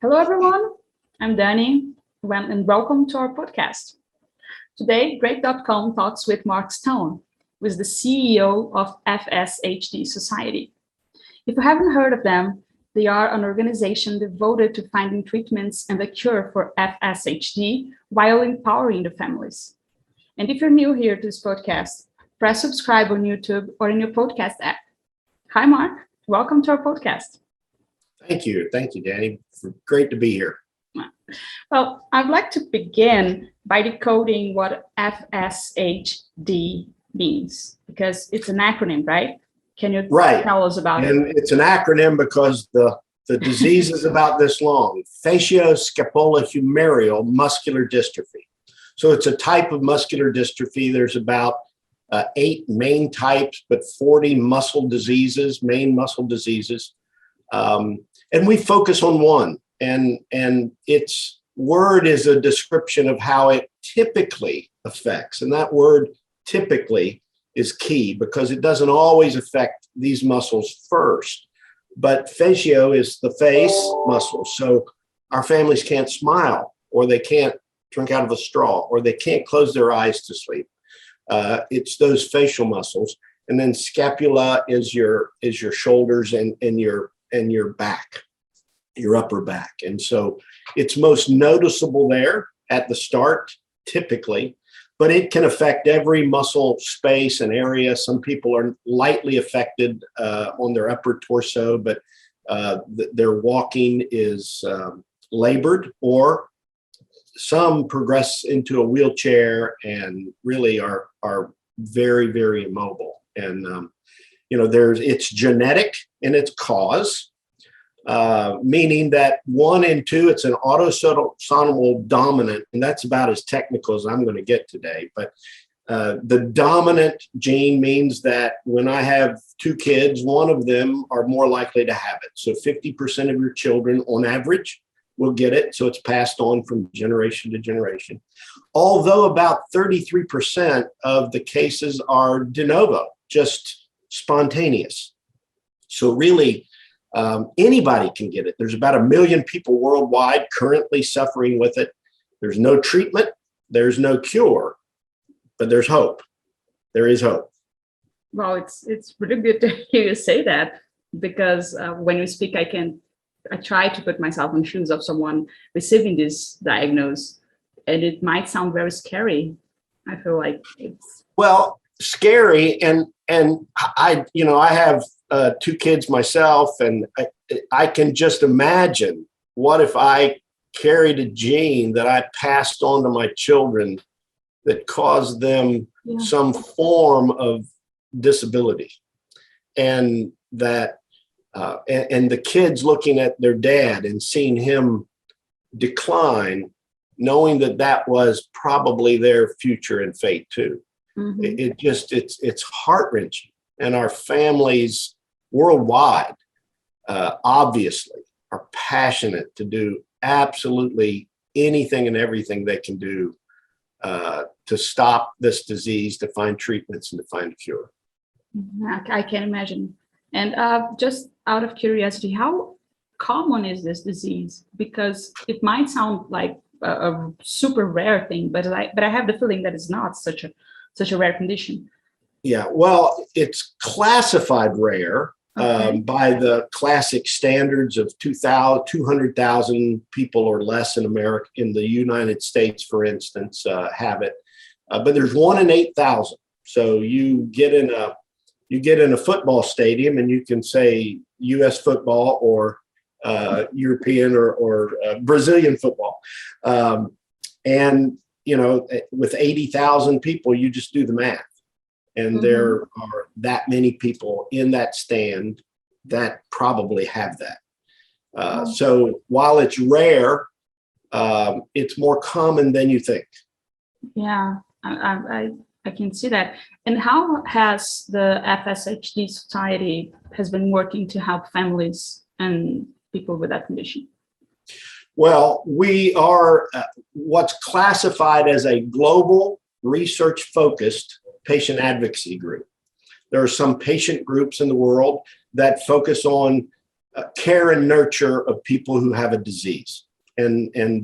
Hello, everyone. I'm Danny, and welcome to our podcast. Today, Break.com talks with Mark Stone, who is the CEO of FSHD Society. If you haven't heard of them, they are an organization devoted to finding treatments and a cure for FSHD while empowering the families. And if you're new here to this podcast, press subscribe on YouTube or in your podcast app. Hi, Mark. Welcome to our podcast. Thank you, Danny. Great to be here. Well, I'd like to begin by decoding what FSHD means, because it's an acronym, right? Can you tell us about it? And it's an acronym because the disease is about this long: facioscapulohumeral muscular dystrophy. So it's a type of muscular dystrophy. There's about 8 main types, but 40 main muscle diseases. And we focus on one, and its word is a description of how it typically affects. And that word typically is key because it doesn't always affect these muscles first. But facio is the face muscle. So our families can't smile, or they can't drink out of a straw, or they can't close their eyes to sleep. It's those facial muscles. And then scapula is your shoulders and your back, your upper back. And so it's most noticeable there at the start, typically, but it can affect every muscle space and area. Some people are lightly affected on their upper torso, but their walking is labored, or some progress into a wheelchair and really are very, very immobile. And it's genetic in its cause, meaning that 1 and 2, it's an autosomal dominant, and that's about as technical as I'm going to get today. But the dominant gene means that when I have 2 kids, one of them are more likely to have it. So 50% of your children on average will get it. So it's passed on from generation to generation. Although about 33% of the cases are de novo, just spontaneous. So really, anybody can get it. There's about 1 million people worldwide currently suffering with it. There's no treatment, there's no cure, but there's hope. There is hope. Well, it's really good to hear you say that, because when you speak, I try to put myself in the shoes of someone receiving this diagnosis, and it might sound very scary. I feel like it's scary, and I have 2 kids myself, and I can just imagine what if I carried a gene that I passed on to my children that caused them some form of disability, and that and the kids looking at their dad and seeing him decline, knowing that was probably their future and fate too. Mm-hmm. It's heart-wrenching. And our families worldwide, obviously, are passionate to do absolutely anything and everything they can do to stop this disease, to find treatments, and to find a cure. I can imagine. And just out of curiosity, how common is this disease? Because it might sound like a super rare thing, but I have the feeling that it's not such a rare condition. Yeah, well, it's classified rare by the classic standards of 200,000 people or less in America. In the United States, for instance, have it, but there's 1 in 8,000. So you get in a football stadium, and you can say U.S. football or European or Brazilian football, and with 80,000 people, you just do the math. And mm-hmm. There are that many people in that stand that probably have that. So while it's rare, it's more common than you think. Yeah, I can see that. And how has the FSHD Society has been working to help families and people with that condition? Well, we are what's classified as a global research-focused patient advocacy group. There are some patient groups in the world that focus on care and nurture of people who have a disease. And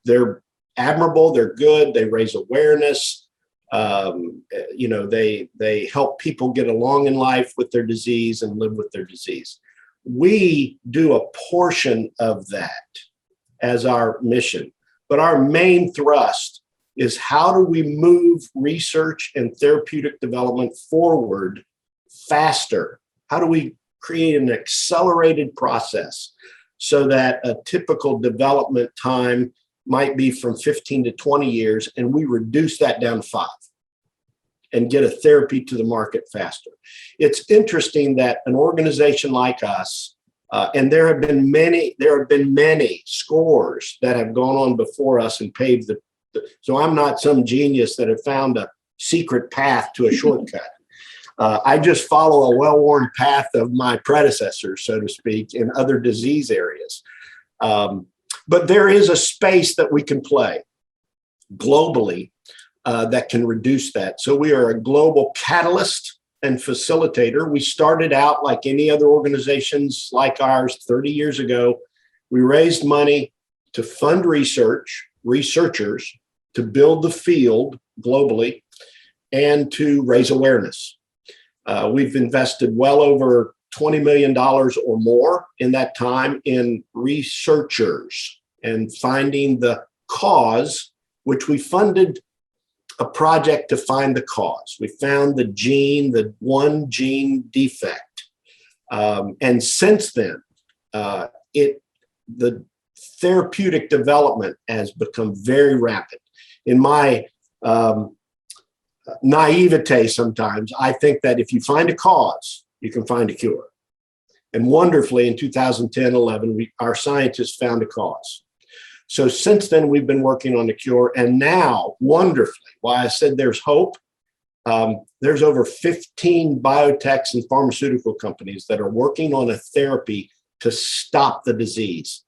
they're admirable, they're good, they raise awareness. They help people get along in life with their disease and live with their disease. We do a portion of that as our mission, but our main thrust is how do we move research and therapeutic development forward faster? How do we create an accelerated process so that a typical development time might be from 15 to 20 years, and we reduce that down to 5 and get a therapy to the market faster? It's interesting that an organization like us, and there have been many scores that have gone on before us and paved so I'm not some genius that have found a secret path to a shortcut. I just follow a well-worn path of my predecessors, so to speak, in other disease areas. But there is a space that we can play globally that can reduce that. So we are a global catalyst and facilitator. We started out like any other organizations like ours 30 years ago. We raised money to fund researchers, to build the field globally, and to raise awareness. We've invested well over $20 million or more in that time in researchers and finding the cause, which we funded a project to find the cause. We found the one gene defect. And since then, the therapeutic development has become very rapid. In my naivete sometimes, I think that if you find a cause, you can find a cure. And wonderfully, in 2010-11, our scientists found a cause. So since then, we've been working on the cure. And now, wonderfully, why I said there's hope, there's over 15 biotechs and pharmaceutical companies that are working on a therapy to stop the disease.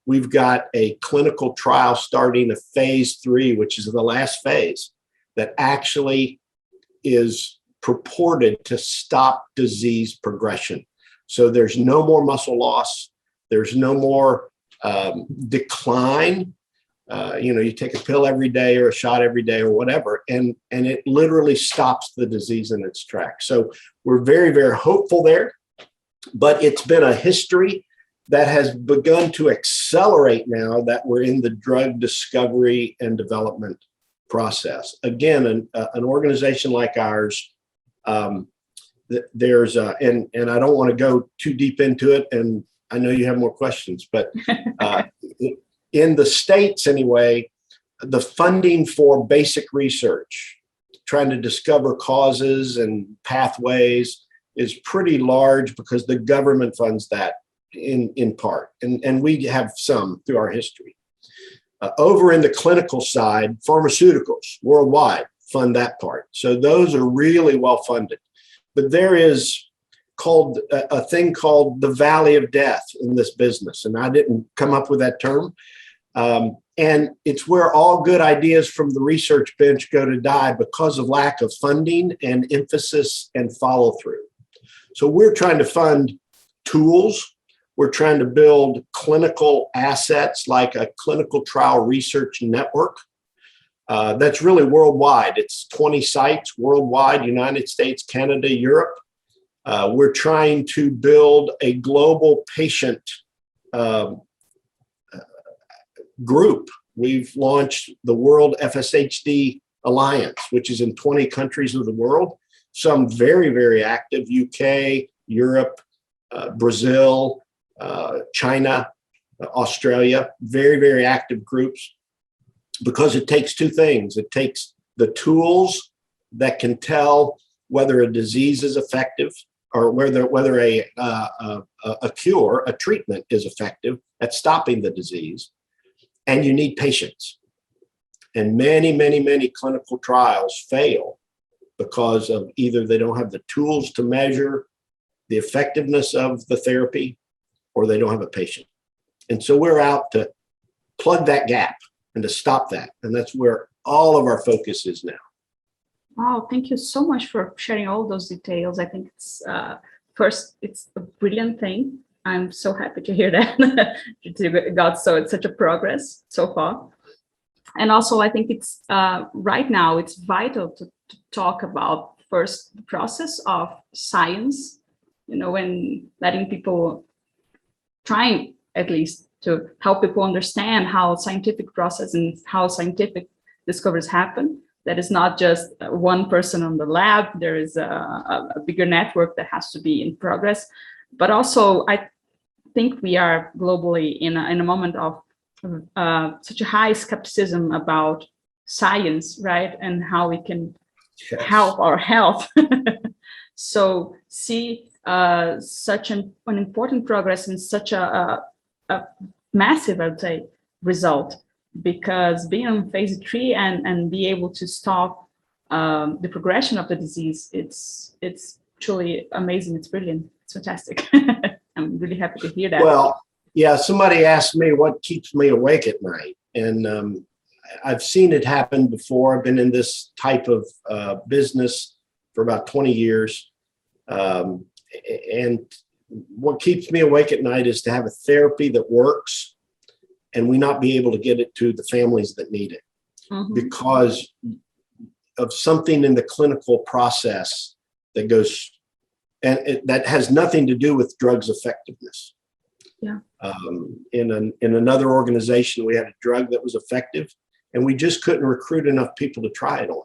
We've got a clinical trial starting, a phase 3, which is the last phase, that actually is purported to stop disease progression. So there's no more muscle loss. There's no more decline. You take a pill every day or a shot every day or whatever, and it literally stops the disease in its tracks. So we're very, very hopeful there, but it's been a history that has begun to accelerate now that we're in the drug discovery and development process. Again, an organization like ours, there's and I don't want to go too deep into it, and I know you have more questions, but in the States anyway, the funding for basic research, trying to discover causes and pathways, is pretty large because the government funds that in part, and we have some through our history. Over in the clinical side, pharmaceuticals worldwide fund that part. So those are really well funded. But there is a thing called the valley of death in this business. And I didn't come up with that term. And it's where all good ideas from the research bench go to die because of lack of funding and emphasis and follow through. So we're trying to fund tools. We're trying to build clinical assets like a clinical trial research network that's really worldwide. It's 20 sites worldwide, United States, Canada, Europe. We're trying to build a global patient group. We've launched the World FSHD Alliance, which is in 20 countries of the world, some very, very active: UK, Europe, Brazil, China, Australia, very, very active groups, because it takes two things. It takes the tools that can tell whether a disease is effective or whether a cure, a treatment is effective at stopping the disease, and you need patience. And many, many, many clinical trials fail because of either they don't have the tools to measure the effectiveness of the therapy, or they don't have a patient. And so we're out to plug that gap and to stop that. And that's where all of our focus is now. Wow, thank you so much for sharing all those details. I think it's a brilliant thing. I'm so happy to hear that you got such a progress so far. And also, I think it's right now it's vital to talk about first the process of science, and letting people, trying at least to help people understand how scientific process and how scientific discoveries happen. That is not just one person on the lab. There is a bigger network that has to be in progress. But also, I think we are globally in a moment of such a high skepticism about science, right? And how we can help our health. So see such an important progress and such a massive, I would say, result, because being on phase 3 and be able to stop the progression of the disease, it's truly amazing. It's brilliant. It's fantastic. I'm really happy to hear that. Well, yeah, somebody asked me what keeps me awake at night, and I've seen it happen before. I've been in this type of business for about 20 years. And what keeps me awake at night is to have a therapy that works and we not be able to get it to the families that need it because of something in the clinical process that goes, and that has nothing to do with drugs effectiveness. Yeah. In another organization, we had a drug that was effective and we just couldn't recruit enough people to try it on.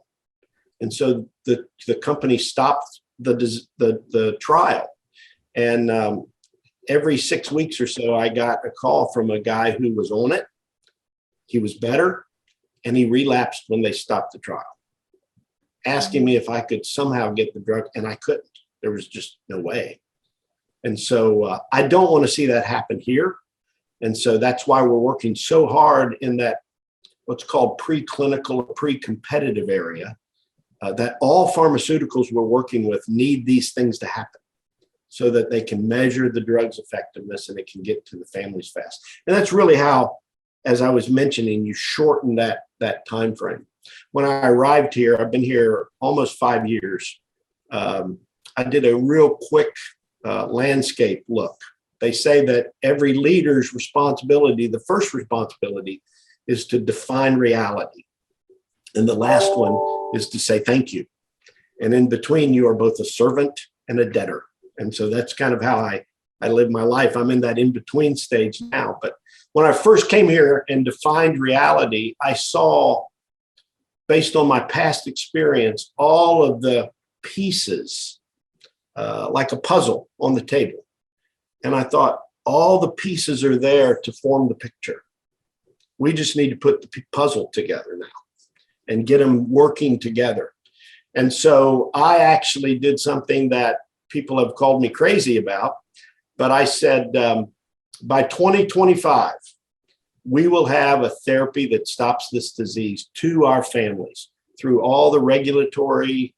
And so the company stopped the trial. And every 6 weeks or so, I got a call from a guy who was on it. He was better, and he relapsed when they stopped the trial, asking me if I could somehow get the drug, and I couldn't. There was just no way. And so I don't want to see that happen here. And so that's why we're working so hard in that what's called preclinical, pre-competitive area, that all pharmaceuticals we're working with need these things to happen so that they can measure the drug's effectiveness and it can get to the families fast. And that's really how, as I was mentioning, you shorten that time frame. When I arrived here, I've been here almost 5 years. I did a real quick landscape look. They say that every leader's responsibility, the first responsibility, is to define reality. And the last one is to say thank you. And in between, you are both a servant and a debtor. And so that's kind of how I live my life. I'm in that in-between stage now. But when I first came here and defined reality, I saw, based on my past experience, all of the pieces like a puzzle on the table. And I thought, all the pieces are there to form the picture. We just need to put the puzzle together now and get them working together. And so I actually did something that people have called me crazy about, but I said, by 2025, we will have a therapy that stops this disease to our families through all the regulatory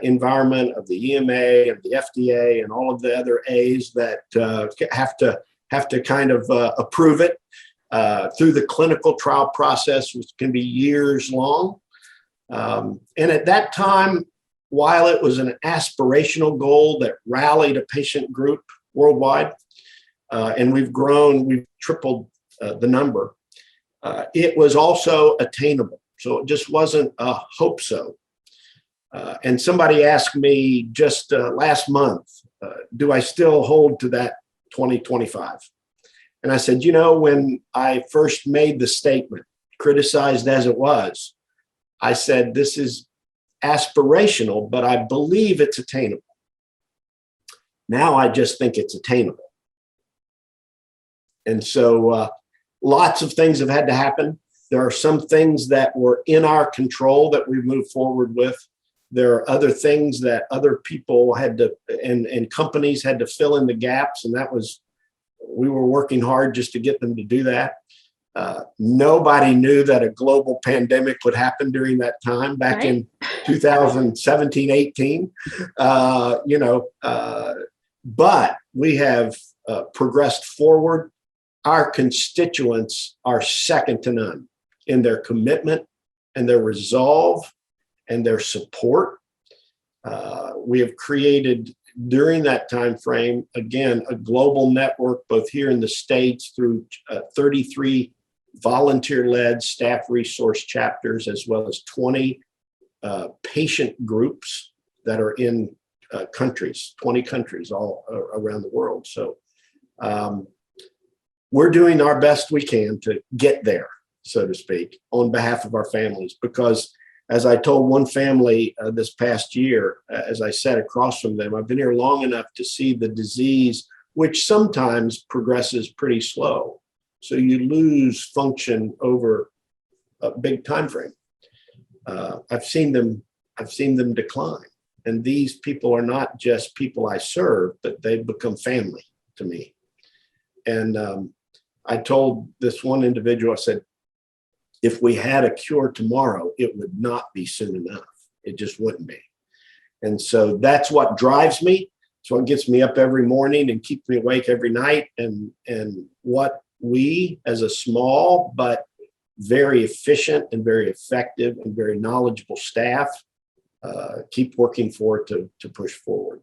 environment of the EMA and the FDA and all of the other A's that have to kind of approve it through the clinical trial process, which can be years long. And at that time, while it was an aspirational goal that rallied a patient group worldwide, and we've tripled the number, it was also attainable. So it just wasn't a hope so. And somebody asked me just last month, do I still hold to that 2025? And I said, when I first made the statement, criticized as it was, I said, this is aspirational, but I believe it's attainable. Now I just think it's attainable. And so lots of things have had to happen. There are some things that were in our control that we've moved forward with. There are other things that other people had to, and companies had to fill in the gaps. And we were working hard just to get them to do that. Nobody knew that a global pandemic would happen during that time back in 2017, 18, but we have progressed forward. Our constituents are second to none in their commitment and their resolve and their support. We have created during that time frame, again, a global network, both here in the States through 33 volunteer-led staff resource chapters, as well as 20 patient groups that are in 20 countries all around the world. So we're doing our best we can to get there, so to speak, on behalf of our families, because as I told one family this past year, as I sat across from them, I've been here long enough to see the disease, which sometimes progresses pretty slow. So you lose function over a big time frame. I've seen them decline. And these people are not just people I serve, but they've become family to me. And I told this one individual, I said, if we had a cure tomorrow, it would not be soon enough. It just wouldn't be. And so that's what drives me. It's what gets me up every morning and keeps me awake every night. And what we, as a small but very efficient and very effective and very knowledgeable staff, keep working for to push forward.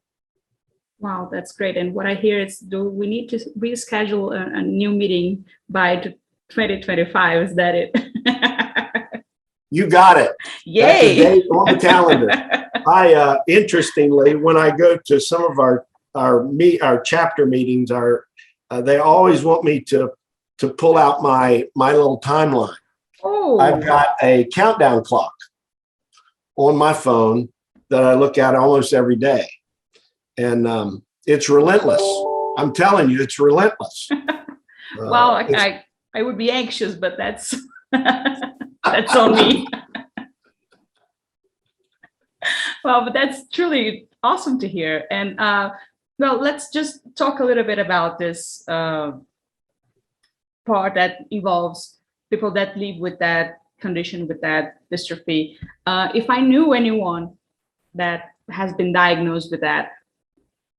Wow, that's great. And what I hear is, do we need to reschedule a new meeting by 2025? Is that it? You got it. Yay! That's the date on the calendar. Interestingly, when I go to some of our chapter meetings, they always want me to pull out my little timeline. Oh. I've got a countdown clock on my phone that I look at almost every day. And it's relentless. I'm telling you, it's relentless. Well, I would be anxious, but that's that's on me. Well, but that's truly awesome to hear. And well, let's just talk a little bit about this part that involves people that live with that condition, with that dystrophy. If I knew anyone that has been diagnosed with that,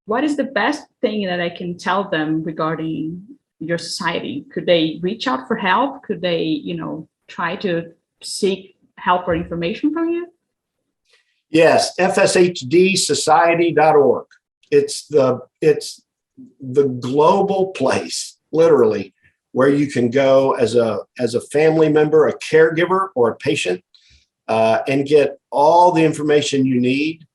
what is the best thing that I can tell them regarding your society? Could they reach out for help? Could they, try to seek help or information from you? Yes, FSHD Society.org. It's the global place, literally, where you can go as a family member, a caregiver, or a patient, and get all the information you need.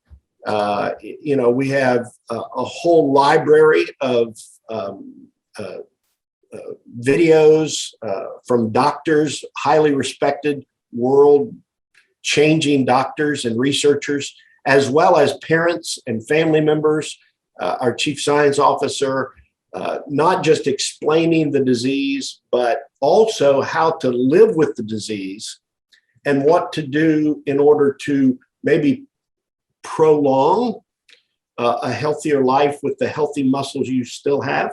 We have a whole library of videos from doctors, highly respected, world-changing doctors and researchers, as well as parents and family members, our chief science officer, not just explaining the disease, but also how to live with the disease and what to do in order to maybe prolong a healthier life with the healthy muscles you still have.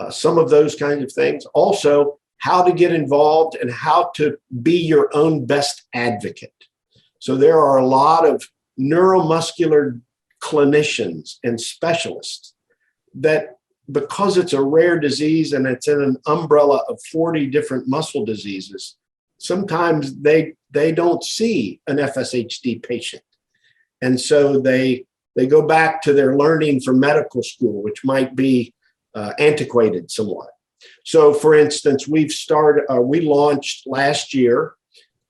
Some of those kinds of things. Also, how to get involved and how to be your own best advocate. So there are a lot of neuromuscular clinicians and specialists that, because it's a rare disease and it's in an umbrella of 40 different muscle diseases, sometimes they don't see an FSHD patient. And so they go back to their learning from medical school, which might be antiquated somewhat. So, for instance, we launched last year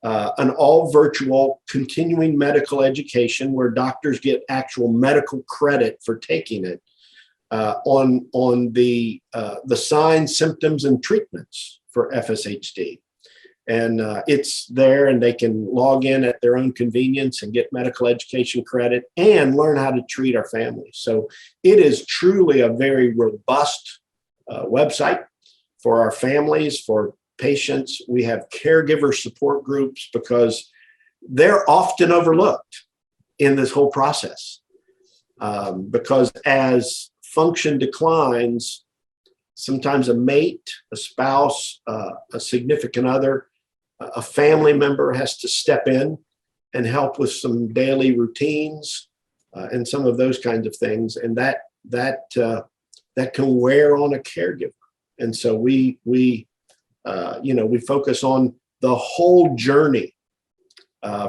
an all virtual continuing medical education where doctors get actual medical credit for taking it on the signs, symptoms, and treatments for FSHD. And it's there, and they can log in at their own convenience and get medical education credit and learn how to treat our families. So it is truly a very robust website for our families, for patients. We have caregiver support groups because they're often overlooked in this whole process. Because as function declines, sometimes a mate, a spouse, a significant other, a family member has to step in and help with some daily routines and some of those kinds of things, and that can wear on a caregiver. And so we focus on the whole journey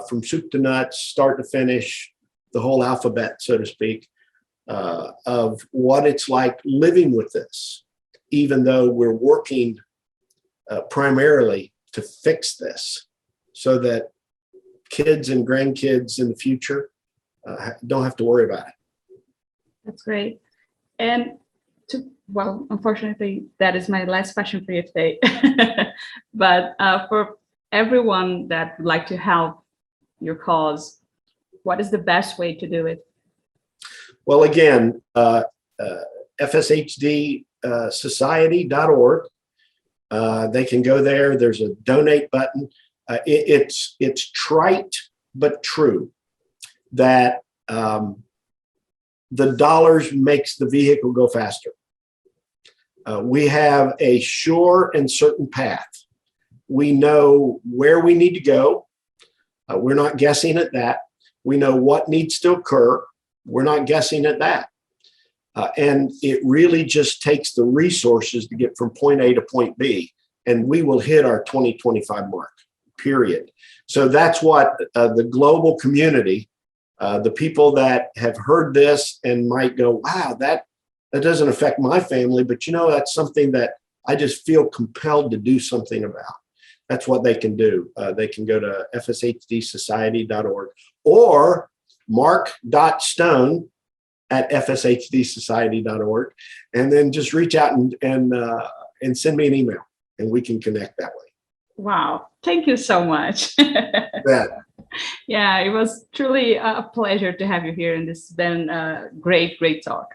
from soup to nuts, start to finish, the whole alphabet, so to speak, of what it's like living with this, even though we're working primarily to fix this so that kids and grandkids in the future don't have to worry about it. That's great. And well, unfortunately, that is my last question for you today. But for everyone that would like to help your cause, what is the best way to do it? Well, again, FSHD Society.org. They can go there. There's a donate button. It's trite but true that the dollars makes the vehicle go faster. We have a sure and certain path. We know where we need to go. We're not guessing at that. We know what needs to occur. We're not guessing at that. And it really just takes the resources to get from point A to point B, and we will hit our 2025 mark, period. So that's what the global community, the people that have heard this and might go, wow, that doesn't affect my family, but you know, that's something that I just feel compelled to do something about. That's what they can do. They can go to FSHDSociety.org or mark.stone@FSHDSociety.org, and then just reach out and send me an email, and we can connect that way. Wow, thank you so much. Yeah, it was truly a pleasure to have you here, and this has been a great talk.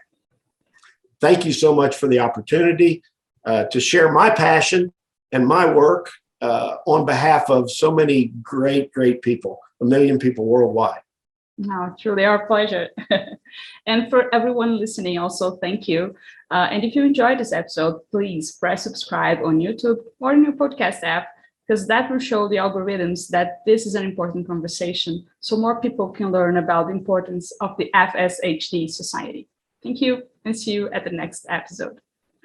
Thank you so much for the opportunity to share my passion and my work on behalf of so many great people, 1 million people worldwide. No, truly our pleasure. And for everyone listening, also, thank you. And if you enjoyed this episode, please press subscribe on YouTube or in your podcast app, because that will show the algorithms that this is an important conversation, so more people can learn about the importance of the FSHD Society. Thank you, and see you at the next episode.